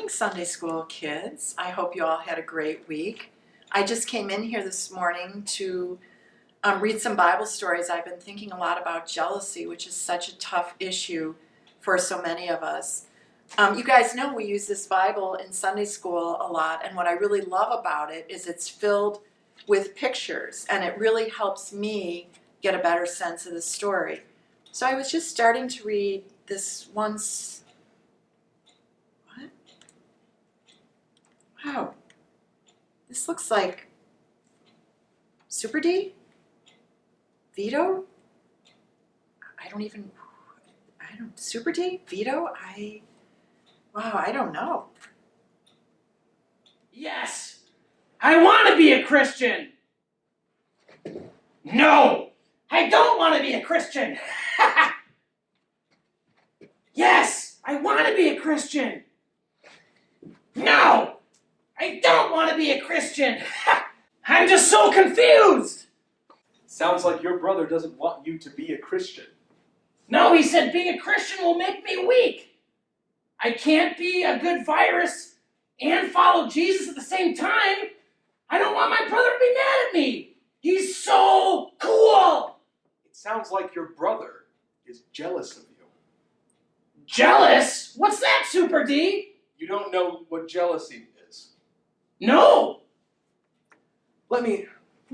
morning, Sunday school kids. I hope you all had a great week. I just came in here this morning to read some Bible stories. I've been thinking a lot about jealousy, which is such a tough issue for so many of us. You guys know we use this Bible in Sunday school a lot, and what I really love about it is it's filled with pictures, and it really helps me get a better sense of the story. So I was just starting to read this once. What? Wow. This looks like Super D? Vito? Super D? Vito? Wow, I don't know. Yes, I want to be a Christian. No, I don't want to be a Christian. Yes, I want to be a Christian. No, I don't want to be a Christian. I'm just so confused. Sounds like your brother doesn't want you to be a Christian. No, he said being a Christian will make me weak. I can't be a good virus and follow Jesus at the same time. I don't want my brother to be mad at me. He's so cool. It sounds like your brother is jealous of you. Jealous? What's that, Super D? You don't know what jealousy is. No. Let me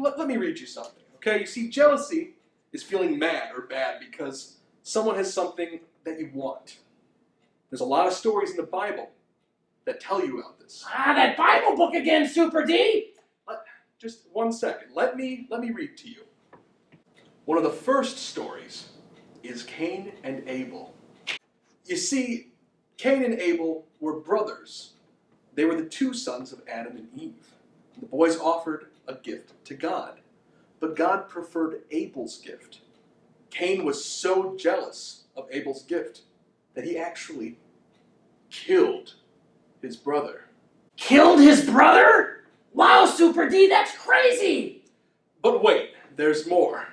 read you something, okay? You see, jealousy is feeling mad or bad because someone has something that you want. There's a lot of stories in the Bible that tell you about this. That Bible book again, Super D. Just 1 second. Let me read to you. One of the first stories is Cain and Abel. You see, Cain and Abel were brothers. They were the two sons of Adam and Eve. The boys offered a gift to God, but God preferred Abel's gift. Cain was so jealous of Abel's gift that he actually killed his brother. Killed his brother? Wow, Super D, that's crazy! But wait, there's more.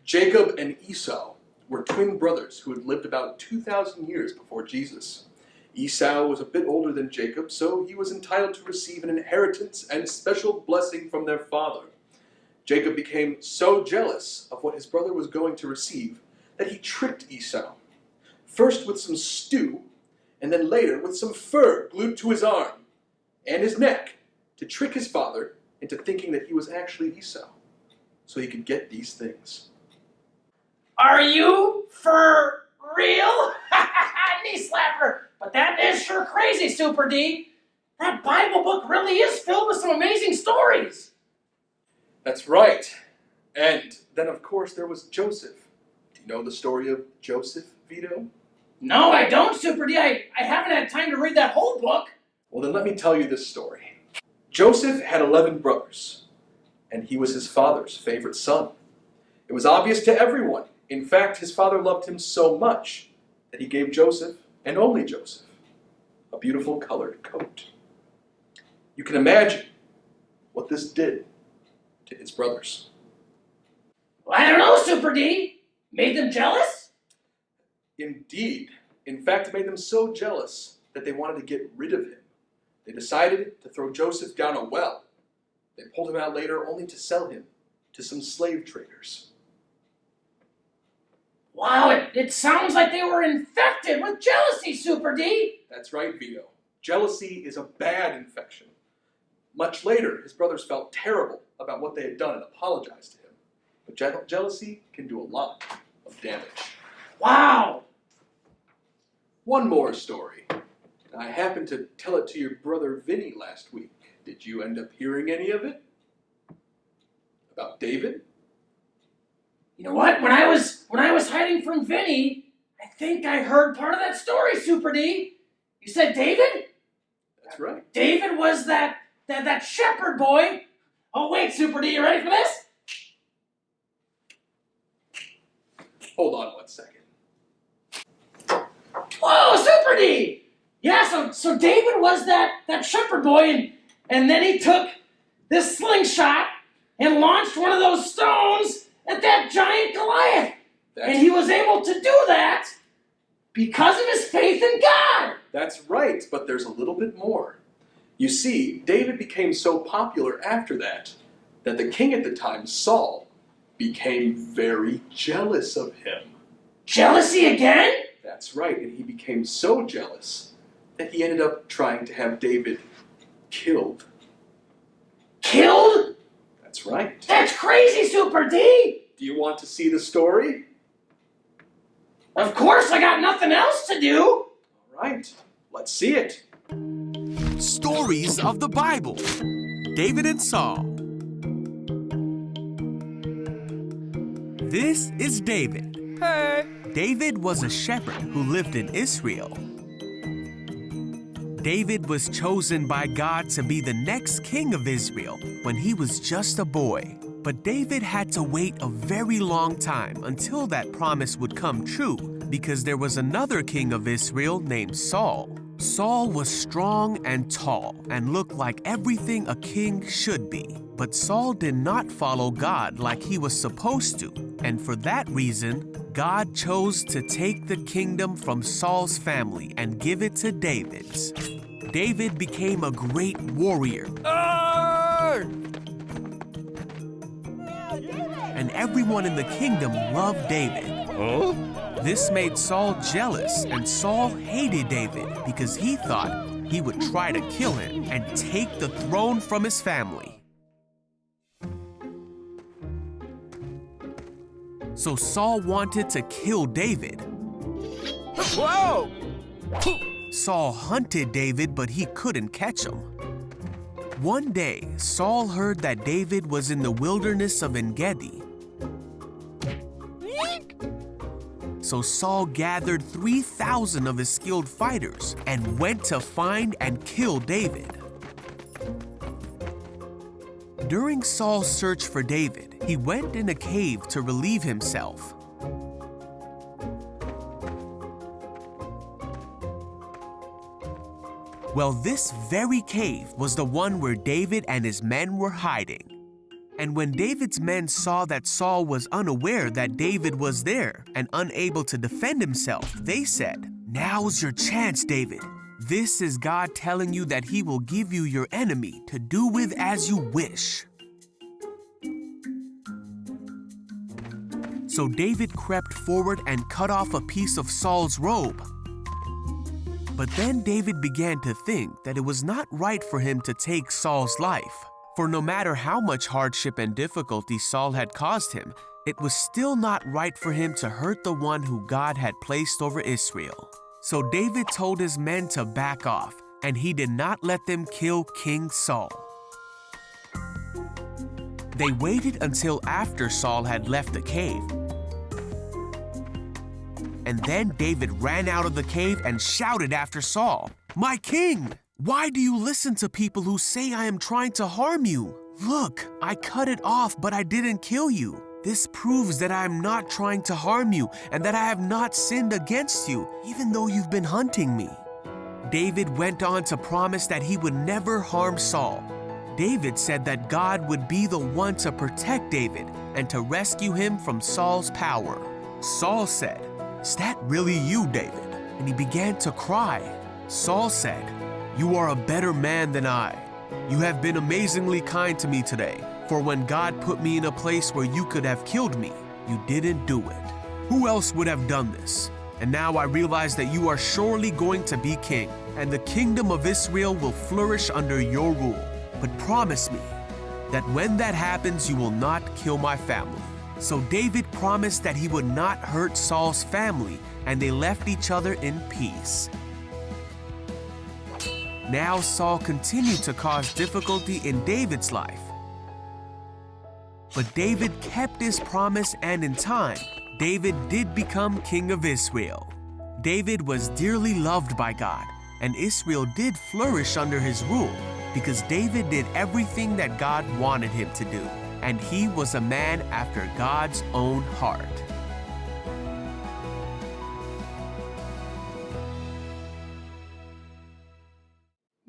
Jacob and Esau were twin brothers who had lived about 2,000 years before Jesus. Esau was a bit older than Jacob, so he was entitled to receive an inheritance and special blessing from their father. Jacob became so jealous of what his brother was going to receive that he tricked Esau. First with some stew, and then later with some fur glued to his arm and his neck to trick his father into thinking that he was actually Esau, so he could get these things. Are you for real? Knee slapper! But that is sure crazy, Super D. That Bible book really is filled with some amazing stories. That's right. And then, of course, there was Joseph. Do you know the story of Joseph, Vito? No, I don't, Super D. I haven't had time to read that whole book. Well, then let me tell you this story. Joseph had 11 brothers, and he was his father's favorite son. It was obvious to everyone. In fact, his father loved him so much that he gave Joseph, and only Joseph, a beautiful colored coat. You can imagine what this did to his brothers. Well, I don't know, Super D. Made them jealous? Indeed. In fact, it made them so jealous that they wanted to get rid of him. They decided to throw Joseph down a well. They pulled him out later only to sell him to some slave traders. Wow, it sounds like they were infected with jealousy, Super D. That's right, Vito. Jealousy is a bad infection. Much later, his brothers felt terrible about what they had done and apologized to him. But jealousy can do a lot of damage. Wow. One more story. I happened to tell it to your brother Vinny last week. Did you end up hearing any of it? About David? You know what? When I was hiding from Vinny, I think I heard part of that story, Super D. You said David? That's right. David was that shepherd boy. Oh wait, Super D, you ready for this? Hold on 1 second. Whoa, Super D! Yeah, so David was that shepherd boy, and then he took this slingshot and launched one of those stones at that giant Goliath. And he was able to do that Because of his faith in God. That's right, but there's a little bit more. You see, David became so popular after that the king at the time, Saul, became very jealous of him. Jealousy again? That's right, and he became so jealous that he ended up trying to have David killed. Killed? That's right. That's crazy, Super D! Do you want to see the story? Of course, I got nothing else to do! All right, let's see it. Stories of the Bible. David and Saul. This is David. Hey! David was a shepherd who lived in Israel. David was chosen by God to be the next king of Israel when he was just a boy. But David had to wait a very long time until that promise would come true because there was another king of Israel named Saul. Saul was strong and tall and looked like everything a king should be. But Saul did not follow God like he was supposed to, and for that reason, God chose to take the kingdom from Saul's family and give it to David's. David became a great warrior. And everyone in the kingdom loved David. Huh? This made Saul jealous, and Saul hated David because he thought he would try to kill him and take the throne from his family. So Saul wanted to kill David. Whoa! Saul hunted David, but he couldn't catch him. One day, Saul heard that David was in the wilderness of En-Gedi. So Saul gathered 3,000 of his skilled fighters and went to find and kill David. During Saul's search for David, he went in a cave to relieve himself. Well, this very cave was the one where David and his men were hiding. And when David's men saw that Saul was unaware that David was there and unable to defend himself, they said, "Now's your chance, David. This is God telling you that he will give you your enemy to do with as you wish." So David crept forward and cut off a piece of Saul's robe. But then David began to think that it was not right for him to take Saul's life. For no matter how much hardship and difficulty Saul had caused him, it was still not right for him to hurt the one who God had placed over Israel. So David told his men to back off, and he did not let them kill King Saul. They waited until after Saul had left the cave. And then David ran out of the cave and shouted after Saul, "My king! Why do you listen to people who say I am trying to harm you? Look, I cut it off, but I didn't kill you. This proves that I am not trying to harm you and that I have not sinned against you, even though you've been hunting me." David went on to promise that he would never harm Saul. David said that God would be the one to protect David and to rescue him from Saul's power. Saul said, "Is that really you, David?" And he began to cry. Saul said, "You are a better man than I. You have been amazingly kind to me today, for when God put me in a place where you could have killed me, you didn't do it. Who else would have done this? And now I realize that you are surely going to be king, and the kingdom of Israel will flourish under your rule. But promise me that when that happens, you will not kill my family." So David promised that he would not hurt Saul's family, and they left each other in peace. Now Saul continued to cause difficulty in David's life. But David kept his promise, and in time, David did become king of Israel. David was dearly loved by God, and Israel did flourish under his rule because David did everything that God wanted him to do, and he was a man after God's own heart.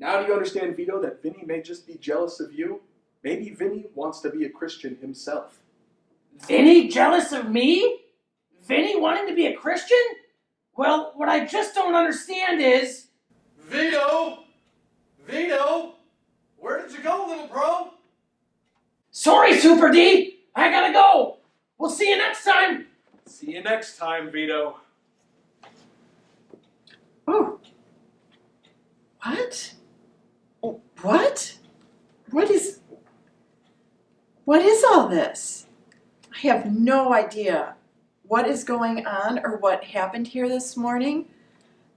Now do you understand, Vito, that Vinny may just be jealous of you? Maybe Vinny wants to be a Christian himself. Vinny jealous of me? Vinny wanting to be a Christian? Well, what I just don't understand is... Vito! Vito! Where did you go, little bro? Sorry, Super D! I gotta go! We'll see you next time! See you next time, Vito. Oh. What? What? What is all this? I have no idea what is going on or what happened here this morning.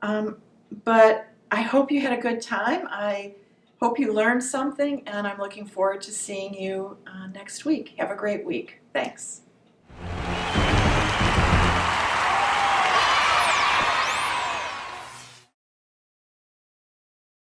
But I hope you had a good time. I hope you learned something, and I'm looking forward to seeing you next week. Have a great week. Thanks.